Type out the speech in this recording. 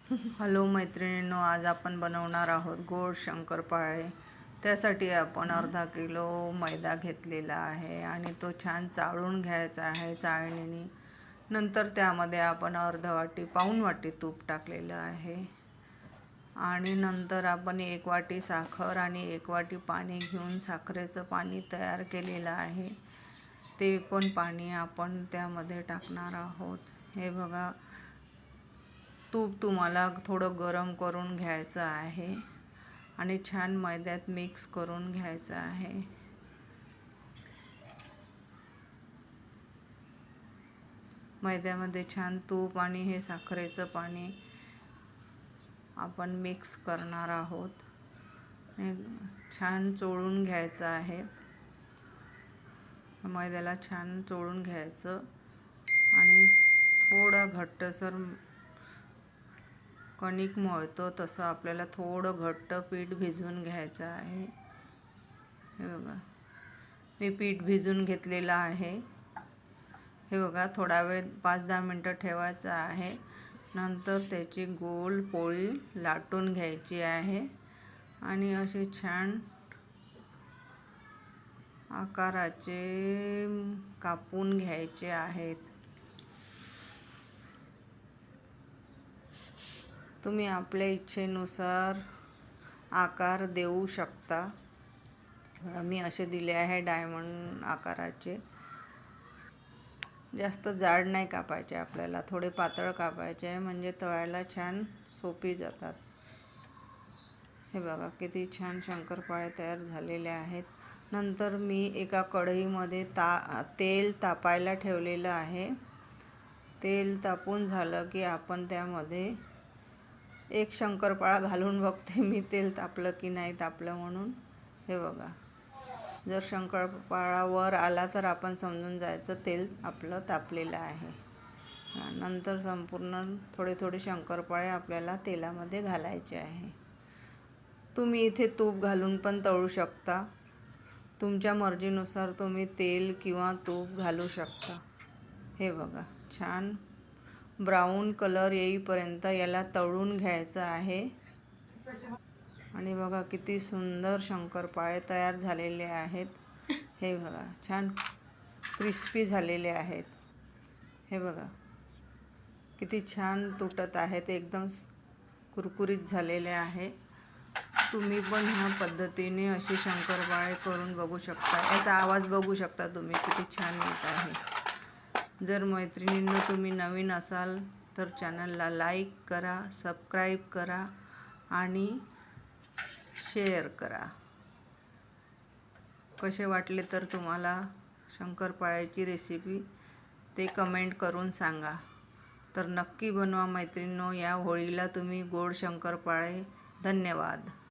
Hello मैत्रिणींनो, आज आपण बनवणार आहोत गोड शंकरपाळे। त्यासाठी आपण अर्धा किलो मैदा घेतलेला आहे आणि तो छान चाळून घ्यायचा आहे चाळणीने। नंतर त्यामध्ये आपण अर्धा वाटी पाऊण वाटी तूप टाकलेलं आहे आणि नंतर आपण 1 वाटी साखर आणि 1 वाटी पाणी घेऊन साखरेचं पाणी तयार केलेलं आहे, ते पण पाणी आपण त्यामध्ये टाकणार आहोत। हे बघा, तूप तुम्हाला थोडं गरम करून घ्यायचं आहे आणि छान मैद्यात मिक्स करून घ्यायचं आहे। मैद्यामध्ये छान तूप आणि हे साखरेचं पाणी आपण मिक्स करणार आहोत। छान चोळून घ्यायचं आहे, मैद्याला छान चोळून घ्यायचं आणि थोडं घट्टसर कणिक मळतो तसं आपल्याला थोडं घट्ट पीठ भिजवून घ्यायचं आहे। हे बघा, मी पीठ भिजवून घेतलेलं आहे। हे बघा, थोडा वेळ 5-10 मिनटं ठेवायचं आहे। नंतर त्याची गोल पोळी लाटून घ्यायची आहे आणि असे छान आकाराचे कापून घ्यायचे आहेत। तुम्ही आपल्या इच्छेनुसार आकार देऊ शकता। मी असे दिले आहे डायमंड आकाराचे। जास्त जाड नाही कापायचे आपल्याला, थोडे पातळ कापायचे आहे, म्हणजे तळायला छान सोपी जातात। हे बघा, किती छान शंकरपाळे तयार झालेले आहेत। नंतर मी एका कढईमध्ये तेल तापायला ठेवलेलं आहे। तेल तापून झालं की आपण त्यामध्ये एक शंकरपाळा घालून बघते मी तेल तापलं की नाही तापलं म्हणून। हे बघा, जर शंकरपाळा वर आला तर आपण समजून जायचं तेल आपलं तापलेलं आहे। नंतर संपूर्ण थोडे शंकरपाळे आपल्याला तेलामध्ये घालायचे आहे। तुम्ही इथे तूप घालून पण तळू शकता, तुमच्या मर्जीनुसार तुम्ही तेल किंवा तूप घालू शकता। हे बघा, छान ब्राऊन कलर येईपर्यंत याला तळून घ्यायचं आहे आणि बघा किती सुंदर शंकरपाळे तयार झालेले आहेत। हे बघा, छान क्रिस्पी झालेले आहेत। हे बघा, किती छान तुटत आहेत, एकदम कुरकुरीत झालेले आहे। तुम्ही पण ह्या पद्धतीने अशी शंकरपाळे करून बघू शकता। याचा आवाज बघू शकता तुम्ही, किती छान येत आहे। जर मैत्रिणींनो तुम्ही नवीन असाल तर चॅनलला लाईक करा, सबस्क्राईब करा आणि शेअर करा। कसे वाटले तर तुम्हाला शंकरपाळ्याची रेसिपी ते कमेंट करून सांगा। तर नक्की बनवा मैत्रिणींनो, या होळीला तुम्ही गोड शंकरपाळे। धन्यवाद।